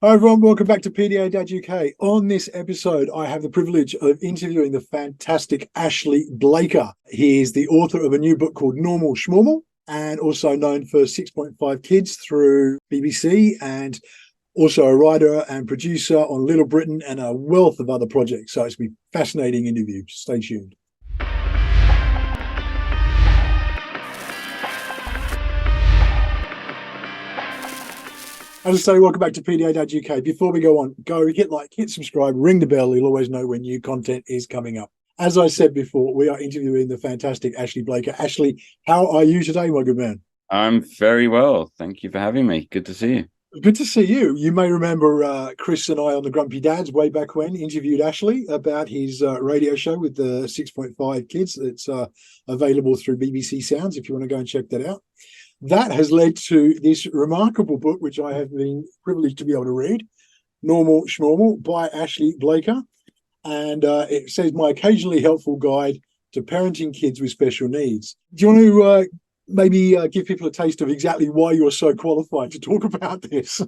Hi everyone, welcome back to PDA Dad UK. On this episode, I have the privilege of interviewing the fantastic Ashley Blaker. He is the author of a new book called Normal Schmormal and also known for 6.5 Kids through BBC, and also a writer and producer on Little Britain and a wealth of other projects. So it's been a fascinating interview. Stay tuned. As I say, welcome back to PDA Dad UK. Before we go on, hit like, hit subscribe, ring the bell. You'll always know when new content is coming up. As I said before, we are interviewing the fantastic Ashley Blaker. Ashley, how are you today, my good man? I'm very well. Thank you for having me. Good to see you. Good to see you. You may remember Chris and I on the Grumpy Dads way back when interviewed Ashley about his radio show with the 6.5 Kids. It's available through BBC Sounds if you want to go and check that out. That has led to this remarkable book, which I have been privileged to be able to read, Normal Schmormal by Ashley Blaker. And it says, my occasionally helpful guide to parenting kids with special needs. Do you want to maybe give people a taste of exactly why you're so qualified to talk about this?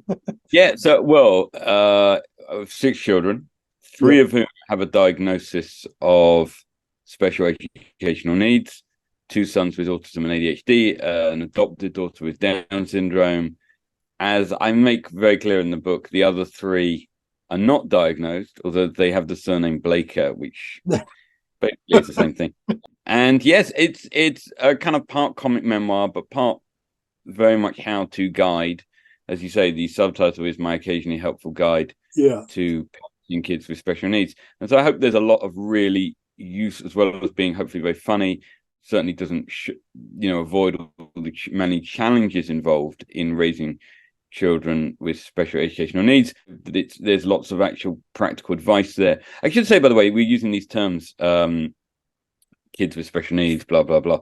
Yeah, I have 6 children, 3 of whom have a diagnosis of special educational needs. 2 sons with autism and ADHD, an adopted daughter with Down syndrome. As I make very clear in the book, the other 3 are not diagnosed, although they have the surname Blaker, which basically is the same thing. And yes, it's a kind of part comic memoir, but part very much how-to guide. As you say, the subtitle is My Occasionally Helpful Guide to Parenting Kids with Special Needs. And so I hope there's a lot of really use, as well as being hopefully very funny. Certainly doesn't, avoid all the many challenges involved in raising children with special educational needs. There's lots of actual practical advice there. I should say, by the way, we're using these terms, kids with special needs, blah, blah, blah.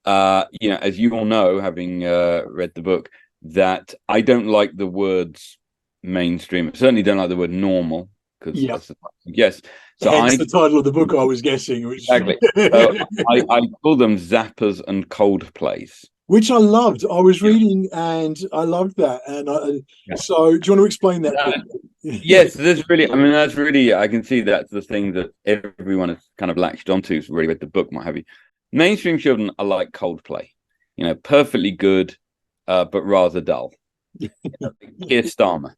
As you all know, having read the book, that I don't like the words mainstream. I certainly don't like the word normal, because that's yes. So hence the title of the book, I was guessing. Exactly. So I call them Zappas and Coldplays. Which I loved. I was reading and I loved that. And so do you want to explain that? Yes, that's really, I can see that's the thing that everyone has kind of latched onto, so really read the book, what have you. Mainstream children are like Coldplay, perfectly good, but rather dull. Keir Starmer.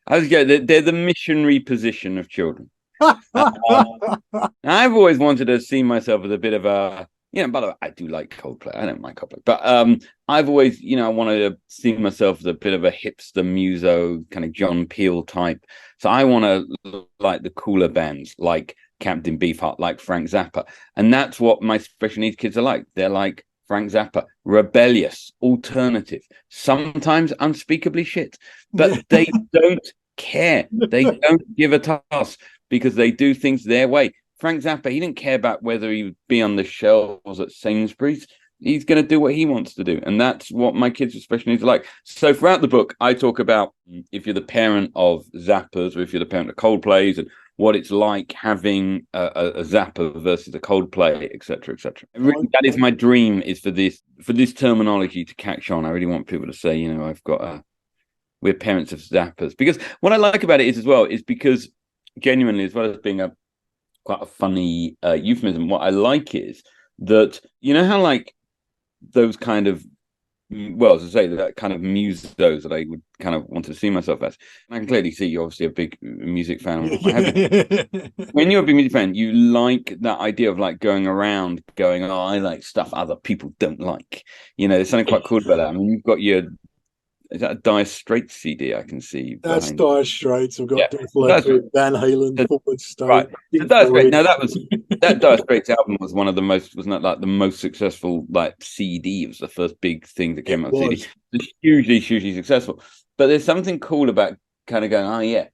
They're the missionary position of children. I've always wanted to see myself as a bit of a, by the way, I do like Coldplay. I don't like Coldplay, but I've always, wanted to see myself as a bit of a hipster muso, kind of John Peel type. So I want to like the cooler bands, like Captain Beefheart, like Frank Zappa. And that's what my special needs kids are like. They're like Frank Zappa, rebellious, alternative, sometimes unspeakably shit, but they don't care. They don't give a toss, because they do things their way. Frank Zappa, he didn't care about whether he would be on the shelves at Sainsbury's. He's going to do what he wants to do. And that's what my kids with special needs are like. So throughout the book, I talk about if you're the parent of Zappas, or if you're the parent of Coldplays, and what it's like having a Zappa versus a Coldplay, et cetera, et cetera. Really, that is my dream, is for this terminology to catch on. I really want people to say, we're parents of Zappas. Because what I like about it is, as well, is because genuinely, as well as being quite a funny euphemism, what I like is that, how like those kind of, as I say, that kind of musos that I would kind of want to see myself as. And I can clearly see you're obviously a big music fan. When you're a big music fan, you like that idea of like going around going, oh, I like stuff other people don't like. There's something quite cool about that. I mean, you've got is that a Dire Straits CD I can see? That's Dire Straits. I've got Def Leppard, Van Halen, Forward Stone. Right. Dire Straits. Now that Dire Straits album was one of the most, wasn't that like the most successful like CD? It was the first big thing that came out on CD. It's hugely, hugely successful. But there's something cool about kind of going, oh yeah,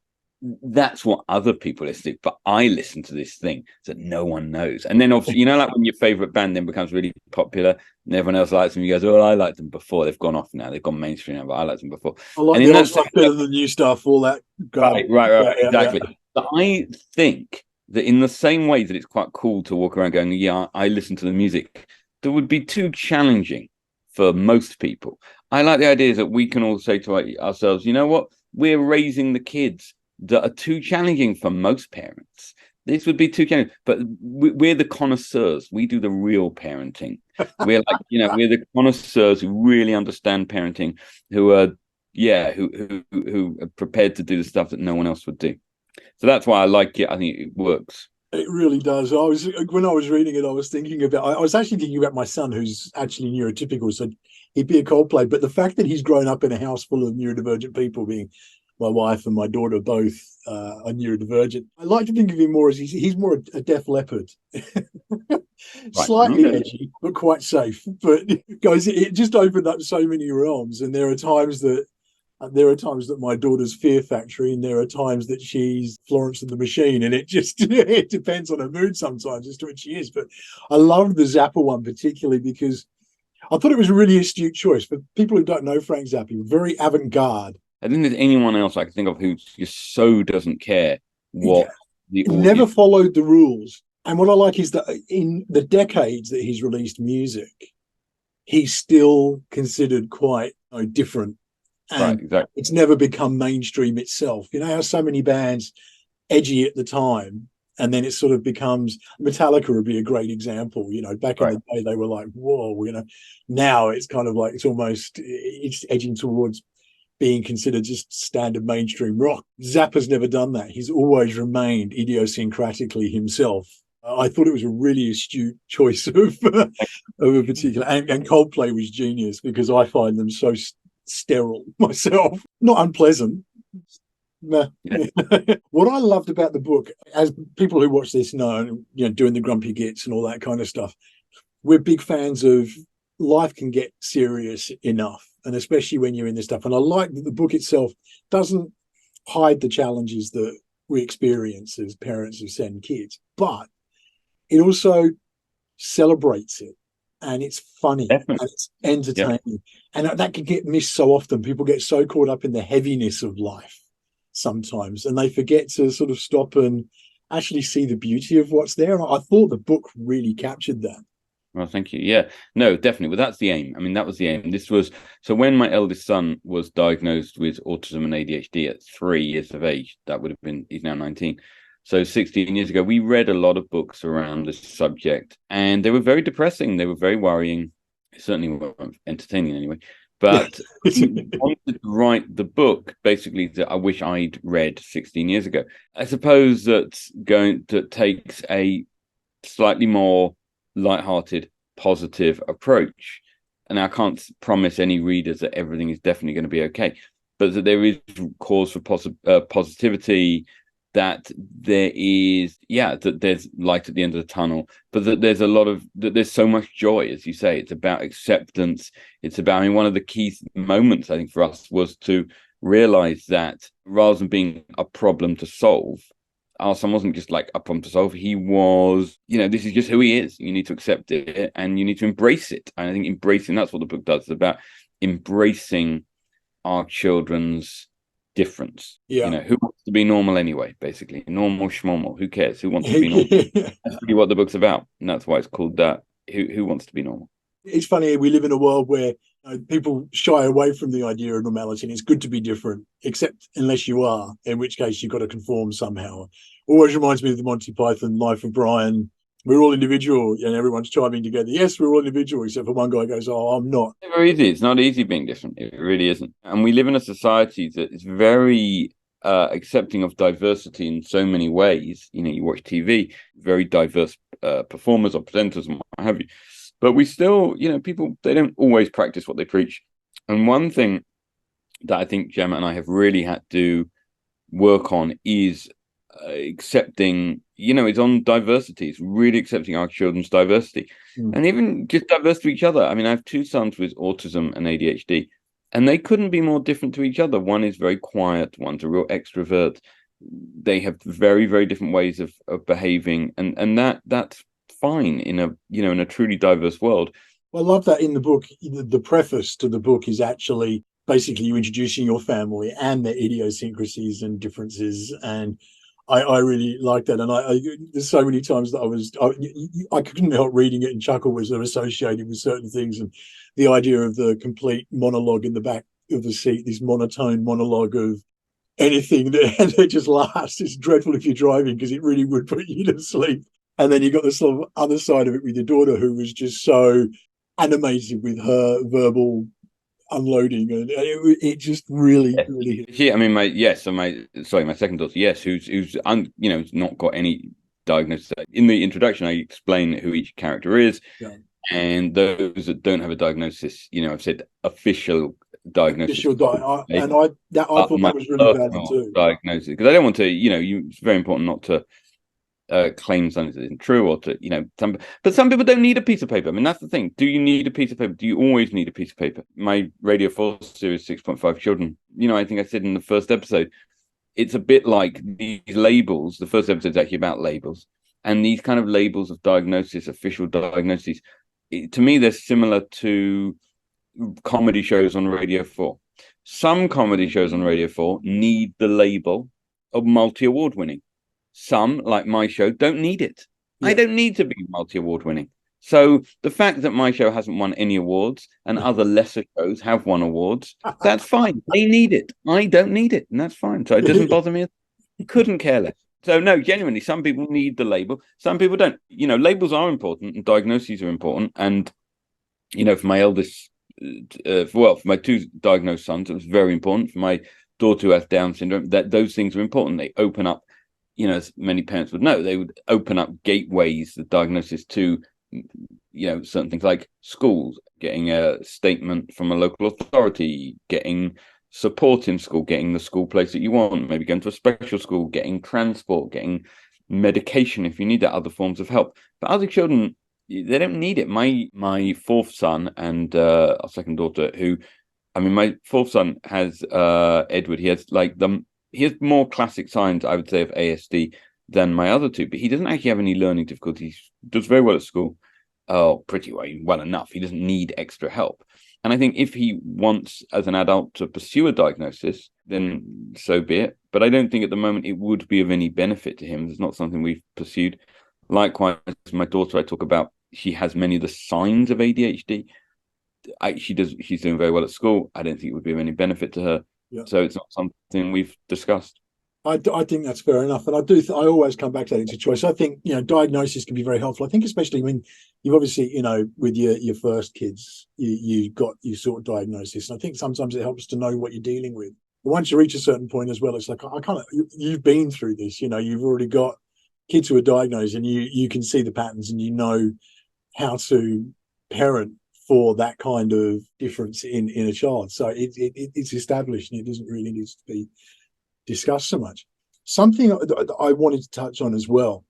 that's what other people listen to, but I listen to this thing that no one knows. And then obviously, like when your favorite band then becomes really popular and everyone else likes them, you go, oh, I liked them before. They've gone off now. They've gone mainstream now, but I liked them before. I like the old stuff better than the new stuff, all that. Right, exactly. Yeah. But I think that in the same way that it's quite cool to walk around going, yeah, I listen to the music, that would be too challenging for most people. I like the idea that we can all say to ourselves, you know what? we're raising the kids that are too challenging for most parents. This would be too challenging, but we're the connoisseurs. We do the real parenting. We're like, we're the connoisseurs who really understand parenting, who are, who are prepared to do the stuff that no one else would do. So that's why I like it. I think it works. It really does. When I was reading it, I was thinking about. I was actually thinking about my son, who's actually neurotypical, so he'd be a Coldplay. But the fact that he's grown up in a house full of neurodivergent people, being my wife and my daughter both are neurodivergent, I like to think of him more as he's more a Def Leppard, slightly edgy but quite safe. But guys, it just opened up so many realms, and there are times that my daughter's Fear Factory, and there are times that she's Florence and the Machine, and it just it depends on her mood sometimes as to what she is. But I loved the Zappa one particularly because I thought it was a really astute choice. For people who don't know Frank Zappa, very avant-garde. I think there's anyone else I can think of who just so doesn't care what the audience... Never followed the rules. And what I like is that in the decades that he's released music, he's still considered quite different. And right, exactly. It's never become mainstream itself. You know how so many bands edgy at the time, and then it sort of becomes... Metallica would be a great example. Back in the day, they were like, whoa, now it's kind of like it's edging towards being considered just standard mainstream rock. Zappa's never done that. He's always remained idiosyncratically himself. I thought it was a really astute choice of a particular... And Coldplay was genius because I find them so sterile myself. Not unpleasant. Nah. Yeah. What I loved about the book, as people who watch this know, doing the grumpy gits and all that kind of stuff, we're big fans of life can get serious enough, and especially when you're in this stuff. And I like that the book itself doesn't hide the challenges that we experience as parents who send kids, but it also celebrates it. And it's funny. Definitely. And it's entertaining. And that can get missed so often. People get so caught up in the heaviness of life sometimes, and they forget to sort of stop and actually see the beauty of what's there. And I thought the book really captured that. Well, thank you. Yeah, no, definitely. Well, that's the aim. I mean, that was the aim. So when my eldest son was diagnosed with autism and ADHD at 3 years of age, that would have been, he's now 19. So 16 years ago, we read a lot of books around this subject, and they were very depressing. They were very worrying. Certainly weren't entertaining anyway. But he wanted to write the book, basically, that I wish I'd read 16 years ago. I suppose that takes a slightly more lighthearted, positive approach. And I can't promise any readers that everything is definitely going to be okay, but that there is cause for positivity, that there is, that there's light at the end of the tunnel, but that there's so much joy, as you say. It's about acceptance. It's about, one of the key moments, I think, for us was to realize that rather than being a problem to solve, our son wasn't just like a problem to solve. He was, this is just who he is. You need to accept it and you need to embrace it. And I think that's what the book does. It's about embracing our children's difference. Who wants to be normal anyway? Basically, normal schmormal. Who cares? Who wants to be normal? That's really what the book's about, and that's why it's called that. Who wants to be normal? It's funny, we live in a world where people shy away from the idea of normality, and it's good to be different, except unless you are, in which case you've got to conform somehow. Always reminds me of the Monty Python Life of Brian. We're all individual, and everyone's chiming together. Yes, we're all individual, except for one guy goes, "Oh, I'm not." It's very easy. It's not easy being different. It really isn't. And we live in a society that is very accepting of diversity in so many ways. You watch TV, very diverse performers or presenters and what have you. But we still, people, they don't always practice what they preach. And one thing that I think Gemma and I have really had to work on is accepting, it's on diversity. It's really accepting our children's diversity and even just diverse to each other. I mean, I have two sons with autism and ADHD, and they couldn't be more different to each other. One is very quiet, one's a real extrovert. They have very, very different ways of behaving, and that's fine in a truly diverse world. Well, I love that in the book. The preface to the book is actually basically you introducing your family and their idiosyncrasies and differences, and I really like that. And there's so many times that I couldn't help reading it and chuckle as they're associated with certain things, and the idea of the complete monologue in the back of the seat, this monotone monologue of anything that, and it just lasts. It's dreadful if you're driving because it really would put you to sleep. And then you got the sort of other side of it with your daughter, who was just so animated with her verbal unloading, and it just really, really. Yeah, I mean, my second daughter, yes, who's not got any diagnosis. In the introduction, I explain who each character is, Yeah. and those that don't have a diagnosis, I've said official diagnosis. I thought that was really valid too. Diagnosis, because I don't want to, it's very important not to claim something that isn't true, or to, but some people don't need a piece of paper. I mean, that's the thing. Do you need a piece of paper? Do you always need a piece of paper? My Radio 4 series, 6.5 Children, I think I said in the first episode, it's a bit like these labels. The first episode is actually about labels, and these kind of labels of diagnosis, official diagnoses, to me, they're similar to comedy shows on Radio 4. Some comedy shows on Radio 4 need the label of multi-award winning. Some, like my show, don't need it. Yeah. I don't need to be multi-award winning. So the fact that my show hasn't won any awards and other lesser shows have won awards, that's fine. They need it. I don't need it, and that's fine. So it doesn't bother me. Couldn't care less. So no, genuinely, some people need the label. Some people don't. Labels are important and diagnoses are important. And, for my eldest, for my two diagnosed sons, it was very important. For my daughter who has Down syndrome, that those things are important. They open up, as many parents would know, they would open up gateways, the diagnosis to, certain things like schools, getting a statement from a local authority, getting support in school, getting the school place that you want, maybe going to a special school, getting transport, getting medication if you need that, other forms of help. But other children, they don't need it. My fourth son and our second daughter, my fourth son has Edward. He has more classic signs, I would say, of ASD than my other two, but he doesn't actually have any learning difficulties. He does very well at school. Oh, pretty well enough. He doesn't need extra help. And I think if he wants, as an adult, to pursue a diagnosis, then so be it. But I don't think at the moment it would be of any benefit to him. It's not something we've pursued. Likewise, my daughter, I talk about, she has many of the signs of ADHD. She's doing very well at school. I don't think it would be of any benefit to her. Yeah. So it's not something we've discussed. I think that's fair enough, and I always come back to that. It's a choice. I think diagnosis can be very helpful. I think especially when you've obviously with your first kids, you sort of diagnosis, and I think sometimes it helps to know what you're dealing with. But once you reach a certain point as well, it's like you've been through this. You've already got kids who are diagnosed, and you can see the patterns, and you know how to parent for that kind of difference in a child. So it's established, and it doesn't really need to be discussed so much. Something I wanted to touch on as well,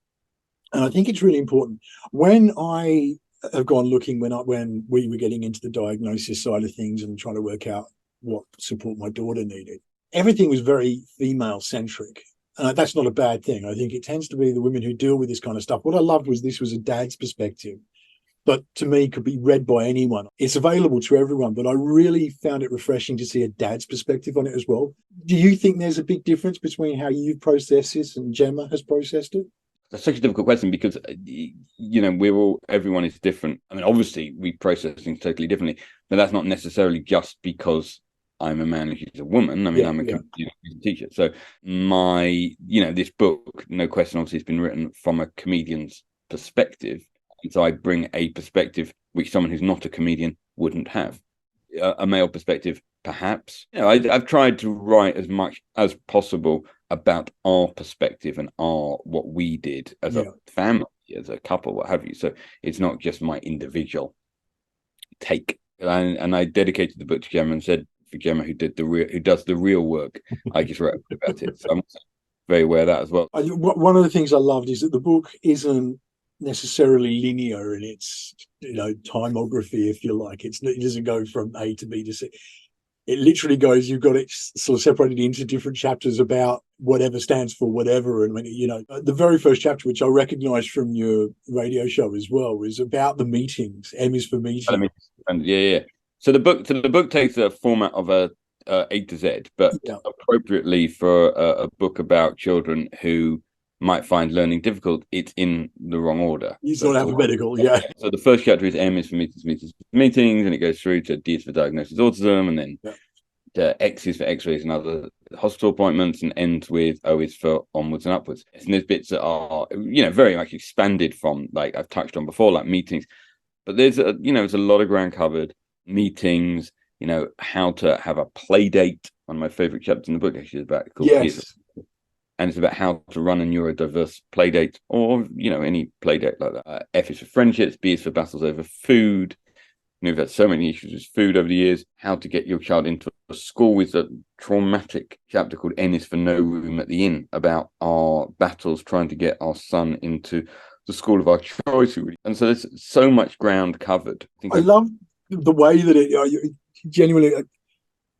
and I think it's really important, when I have gone looking, when we were getting into the diagnosis side of things and trying to work out what support my daughter needed, everything was very female centric. That's not a bad thing. I think it tends to be the women who deal with this kind of stuff. What I loved was this was a dad's perspective, but to me could be read by anyone. It's available to everyone, but I really found it refreshing to see a dad's perspective on it as well. Do you think there's a big difference between how you've processed this and Gemma has processed it? That's such a difficult question because, everyone is different. I mean, obviously we process things totally differently, but that's not necessarily just because I'm a man and she's a woman. I mean, I'm a teacher. So this book, no question, obviously has been written from a comedian's perspective. And so I bring a perspective which someone who's not a comedian wouldn't have. A male perspective, perhaps. I've tried to write as much as possible about our perspective and what we did as a family, as a couple, what have you. So it's not just my individual take. And I dedicated the book to Gemma and said, for Gemma, who does the real work, I just wrote about it. So I'm very aware of that as well. One of the things I loved is that the book isn't necessarily linear in its timeography, if you like. It doesn't go from A to B to C. It literally goes, you've got it sort of separated into different chapters about whatever stands for whatever. And when the very first chapter, which I recognized from your radio show as well, was about the meetings. M is for meeting. So the book takes the format of a A to Z, but appropriately for a book about children who might find learning difficult, it's in the wrong order. It's not alphabetical, yeah. So the first chapter is M is for meetings, and it goes through to D is for diagnosis autism, and then X is for X-rays and other hospital appointments, and ends with O is for onwards and upwards. And there's bits that are, very much expanded from, like I've touched on before, like meetings. But there's there's a lot of ground covered. Meetings, how to have a play date. One of my favorite chapters in the book actually is about called Yes. And it's about how to run a neurodiverse play date, or any play date like that. F is for friendships, B is for battles over food. We've had so many issues with food over the years. How to get your child into a school with a traumatic chapter called N is for no room at the inn, about our battles trying to get our son into the school of our choice. And so there's so much ground covered. I love the way that it genuinely,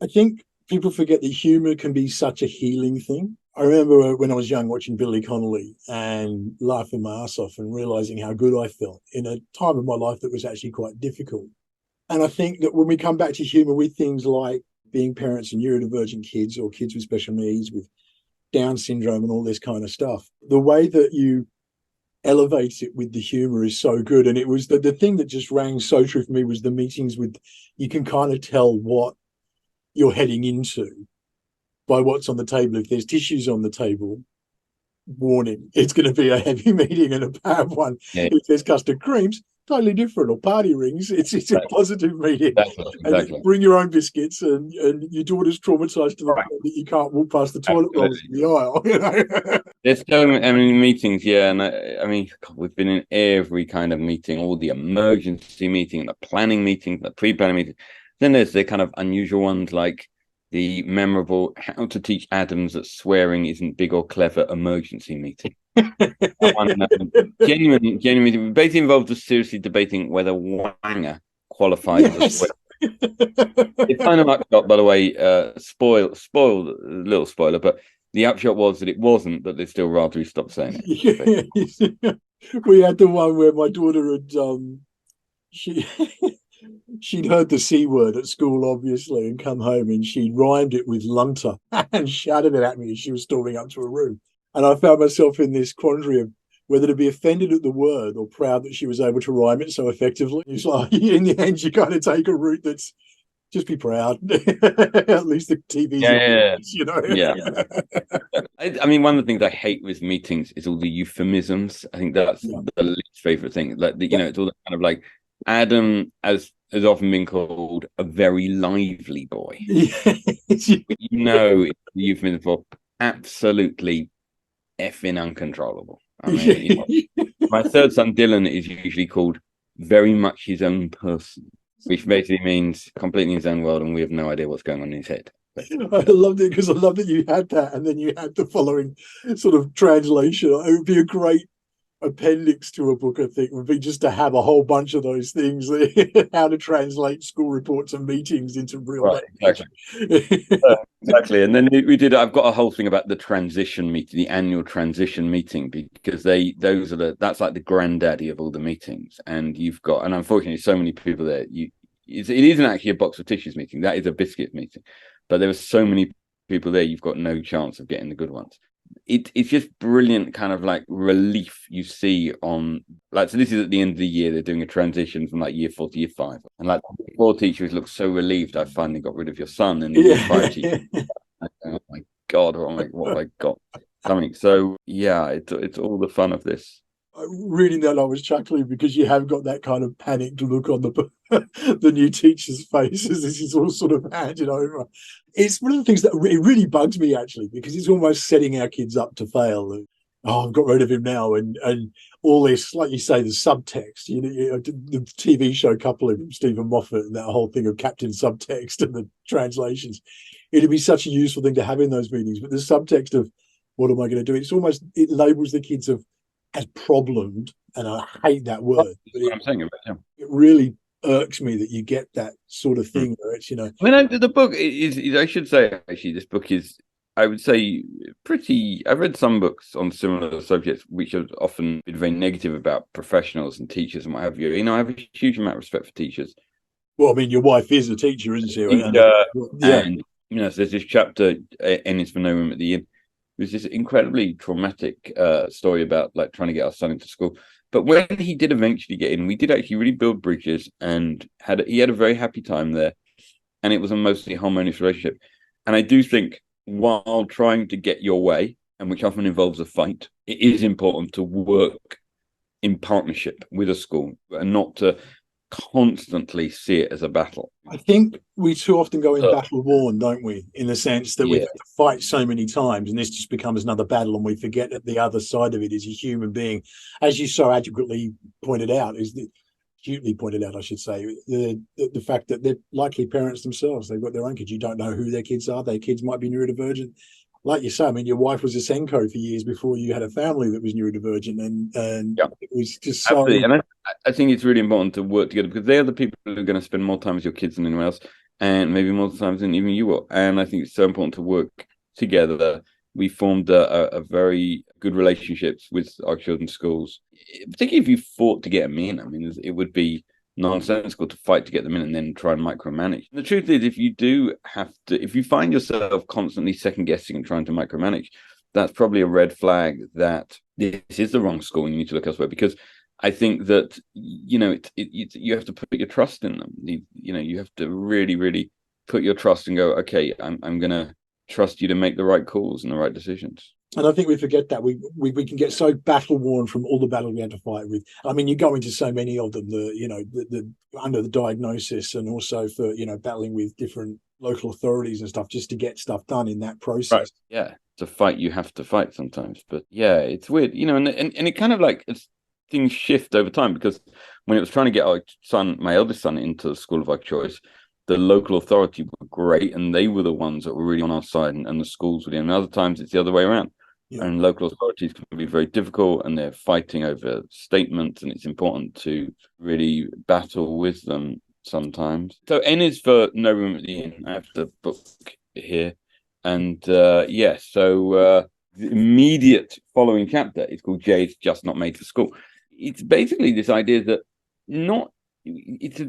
I think people forget that humor can be such a healing thing. I remember when I was young watching Billy Connolly and laughing my ass off and realizing how good I felt in a time of my life that was actually quite difficult. And I think that when we come back to humor with things like being parents of neurodivergent kids or kids with special needs, with Down syndrome and all this kind of stuff, the way that you elevate it with the humor is so good. And it was the thing that just rang so true for me was the meetings with, you can kind of tell what you're heading into by what's on the table. If there's tissues on the table, warning, it's going to be a heavy meeting and a bad one. Yeah. If there's custard creams, totally different, or party rings, it's a positive meeting. Exactly. And bring your own biscuits, and your daughter's traumatized to the point that you can't walk past the toilet rolls in the aisle. There's so many meetings, and I mean, God, we've been in every kind of meeting, all the emergency meeting, the planning meeting, the pre-planning meeting. Then there's the kind of unusual ones, like the memorable "How to Teach Adams that Swearing Isn't Big or Clever" emergency meeting. Genuinely, basically involved us seriously debating whether wanger qualified as a swear. It kind of upshot, by the way, spoiled, little spoiler, but the upshot was that it wasn't, but they'd still rather we stopped saying it. We had the one where my daughter had she'd heard the C word at school, obviously, and come home, and she rhymed it with lunter and shouted it at me as she was storming up to her room. And I found myself in this quandary of whether to be offended at the word or proud that she was able to rhyme it so effectively. It's like, in the end, you kind of take a route that's just be proud. At least the TV's I mean, one of the things I hate with meetings is all the euphemisms. I think that's the least favorite thing. Like, it's all kind of like Adam has often been called a very lively boy. It's the euphemism for absolutely effing uncontrollable. I mean, my third son Dylan is usually called very much his own person, which basically means completely in his own world, and we have no idea what's going on in his head. I loved it because I love that you had that, and then you had the following sort of translation. It would be a great appendix to a book, I think, would be just to have a whole bunch of those things, how to translate school reports and meetings into real language. Exactly. And then I've got a whole thing about the transition meeting, the annual transition meeting, because that's like the granddaddy of all the meetings. And and unfortunately so many people there, it isn't actually a box of tissues meeting, that is a biscuit meeting. But there were so many people there, you've got no chance of getting the good ones. It's just brilliant kind of like relief you see on, like, so this is at the end of the year, they're doing a transition from like year 4 to year 5, and like the 4 teachers look so relieved, I finally got rid of your son, and the year 5 teacher, oh my god, what have I got something. So it's all the fun of this. Reading that, I was chuckling because you have got that kind of panicked look on the new teachers' faces. This is all sort of handed over. It's one of the things that it really bugs me, actually, because it's almost setting our kids up to fail. I've got rid of him now, and all this, like you say, the subtext. The TV show couple of Stephen Moffat and that whole thing of Captain Subtext and the translations. It'd be such a useful thing to have in those meetings. But the subtext of what am I going to do? It labels the kids as problemed, and I hate that word. But I'm saying about it really irks me that you get that sort of thing where it's, I mean, the book is, I should say, actually, this book is, I would say, pretty. I've read some books on similar subjects which have often been very negative about professionals and teachers and what have you. I have a huge amount of respect for teachers. Well, I mean, your wife is a teacher, isn't she? And so there's this chapter, N is for no room at the inn. It was this incredibly traumatic story about like trying to get our son into school. But when he did eventually get in, we did actually really build bridges, and he had a very happy time there. and it was a mostly harmonious relationship. And I do think while trying to get your way, and which often involves a fight, it is important to work in partnership with a school and not to constantly see it as a battle. I think we too often go in battle worn, don't we? In the sense that we've had to fight so many times, and this just becomes another battle, and we forget that the other side of it is a human being, as you so adequately pointed out, acutely pointed out, I should say, the fact that they're likely parents themselves. They've got their own kids. You don't know who their kids are. Their kids might be neurodivergent. Like you say, I mean, your wife was a Senko for years before you had a family that was neurodivergent, and it was just so. Absolutely. And I think it's really important to work together because they're the people who are going to spend more time with your kids than anyone else, and maybe more times than even you will. And I think it's so important to work together. We formed a very good relationships with our children's schools, particularly if you fought to get them in. I mean, it would be nonsensical to fight to get them in and then try and micromanage. The truth is, if you find yourself constantly second guessing and trying to micromanage, that's probably a red flag that this is the wrong school and you need to look elsewhere. Because I think that you have to put your trust in them. You have to really, really put your trust and go, okay, I'm going to trust you to make the right calls and the right decisions. And I think we forget that we can get so battle worn from all the battles we had to fight with. I mean, you go into so many of them, the under the diagnosis, and also for battling with different local authorities and stuff just to get stuff done in that process. Right. Yeah, to fight you have to fight sometimes. But yeah, it's weird, and it kind of like things shift over time, because when it was trying to get my eldest son, into the school of our choice, the local authority were great, and they were the ones that were really on our side, and the schools were. And other times it's the other way around. Yeah. And local authorities can be very difficult, and they're fighting over statements, and it's important to really battle with them sometimes. So N is for No Room at the Inn. I have the book here. And so the immediate following chapter is called J is Just Not Made for School. It's basically this idea that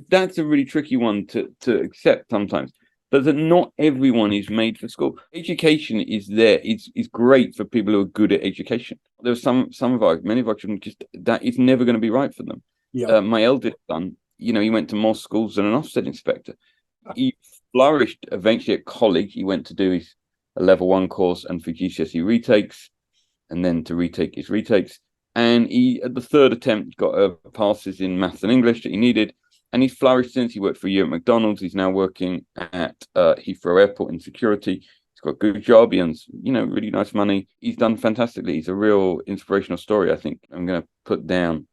that's a really tricky one to accept sometimes. But that not everyone is made for school. Education is there. It's great for people who are good at education. There's many of our children that is never going to be right for them. Yeah. My eldest son, he went to more schools than an Ofsted inspector. He flourished eventually at college. He went to do his level 1 course and for GCSE retakes, and then to retake his retakes. And he, at the third attempt, got passes in maths and English that he needed. And he's flourished since. He worked for a year at McDonald's. He's now working at Heathrow Airport in security. He's got a good job. He earns, really nice money. He's done fantastically. He's a real inspirational story, I think. I'm going to put down,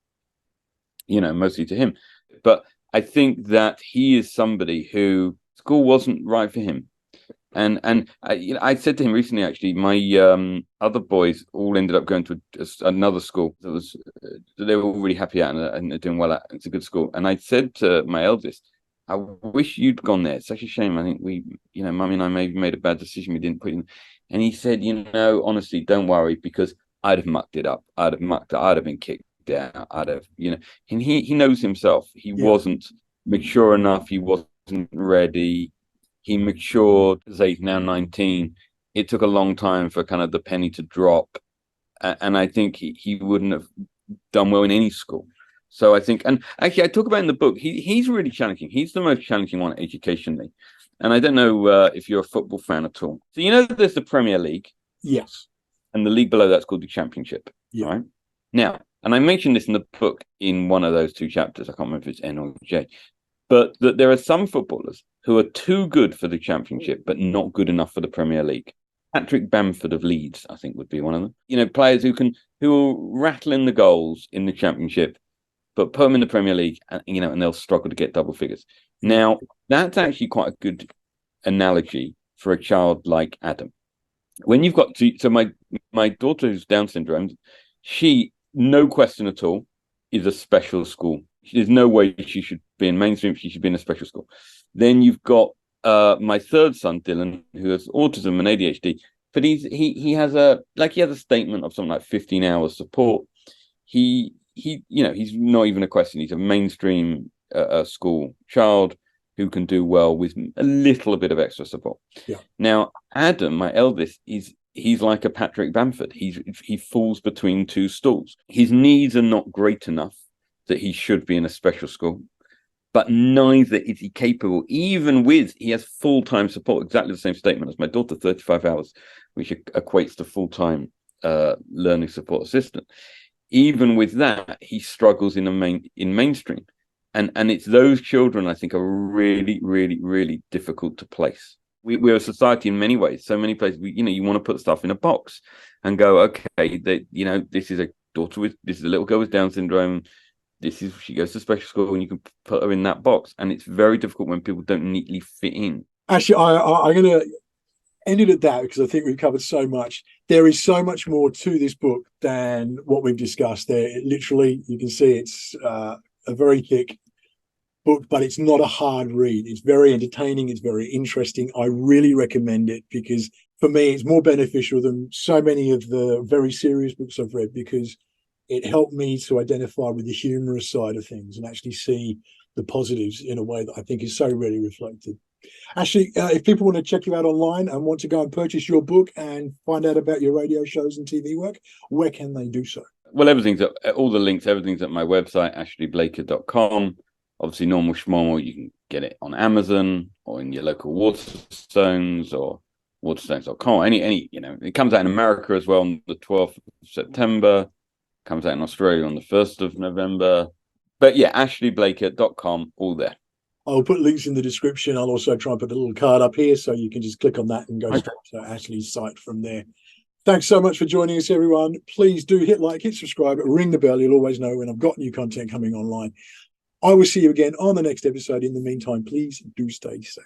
mostly to him. But I think that he is somebody who school wasn't right for him. And I said to him recently, actually, my other boys all ended up going to another school that was they were all really happy at and they're doing well at. It's a good school. And I said to my eldest, I wish you'd gone there. It's such a shame. I think Mummy and I maybe made a bad decision. We didn't put in. And he said, honestly, don't worry, because I'd have mucked it up. I'd have been kicked out. And he knows himself. He wasn't mature enough. He wasn't ready. He matured, he's now 19. It took a long time for kind of the penny to drop. And I think he wouldn't have done well in any school. So I think, and actually I talk about in the book, he's really challenging. He's the most challenging one educationally. And I don't know if you're a football fan at all. So there's the Premier League. Yes. And the league below that's called the Championship. Yeah. Right? Now, and I mentioned this in the book in one of those two chapters. I can't remember if it's N or J. But that there are some footballers who are too good for the Championship, but not good enough for the Premier League. Patrick Bamford of Leeds, I think, would be one of them. Players who will rattle in the goals in the Championship, but put them in the Premier League, and they'll struggle to get double figures. Now, that's actually quite a good analogy for a child like Adam. When you've got my daughter who's Down syndrome, she, no question at all, is a special school. There's no way she should be in mainstream. She should be in a special school. Then you've got my third son, Dylan, who has autism and ADHD, but he has a statement of something like 15 hours support. He's not even a question. He's a mainstream school child who can do well with a little bit of extra support. Yeah. Now, Adam, my eldest, he's like a Patrick Bamford. He falls between two stools. His needs are not great enough that he should be in a special school, but neither is he capable, even with, he has full-time support, exactly the same statement as my daughter, 35 hours, which equates to full-time learning support assistant. Even with that, he struggles in mainstream. And it's those children, I think, are really, really, really difficult to place. We're a society in many ways, so many places, you want to put stuff in a box and go, okay, this is a little girl with Down syndrome. She goes to special school, and you can put her in that box. And it's very difficult when people don't neatly fit in. Actually, I'm going to end it at that, because I think we've covered so much. There is so much more to this book than what we've discussed there. Literally, you can see it's a very thick book, but it's not a hard read. It's very entertaining. It's very interesting. I really recommend it, because for me, it's more beneficial than so many of the very serious books I've read, because it helped me to identify with the humorous side of things and actually see the positives in a way that I think is so rarely reflected. Actually, if people want to check you out online and want to go and purchase your book and find out about your radio shows and TV work, where can they do so? Well, everything's at my website, ashleyblaker.com. Obviously, Normal Schmormal, you can get it on Amazon or in your local Waterstones or waterstones.com. It comes out in America as well on the 12th of September. Comes out in Australia on the 1st of November. But yeah, ashleyblaker.com, all there. I'll put links in the description. I'll also try and put a little card up here, so you can just click on that and go straight to Ashley's site from there. Thanks so much for joining us, everyone. Please do hit like, hit subscribe, ring the bell. You'll always know when I've got new content coming online. I will see you again on the next episode. In the meantime, please do stay safe.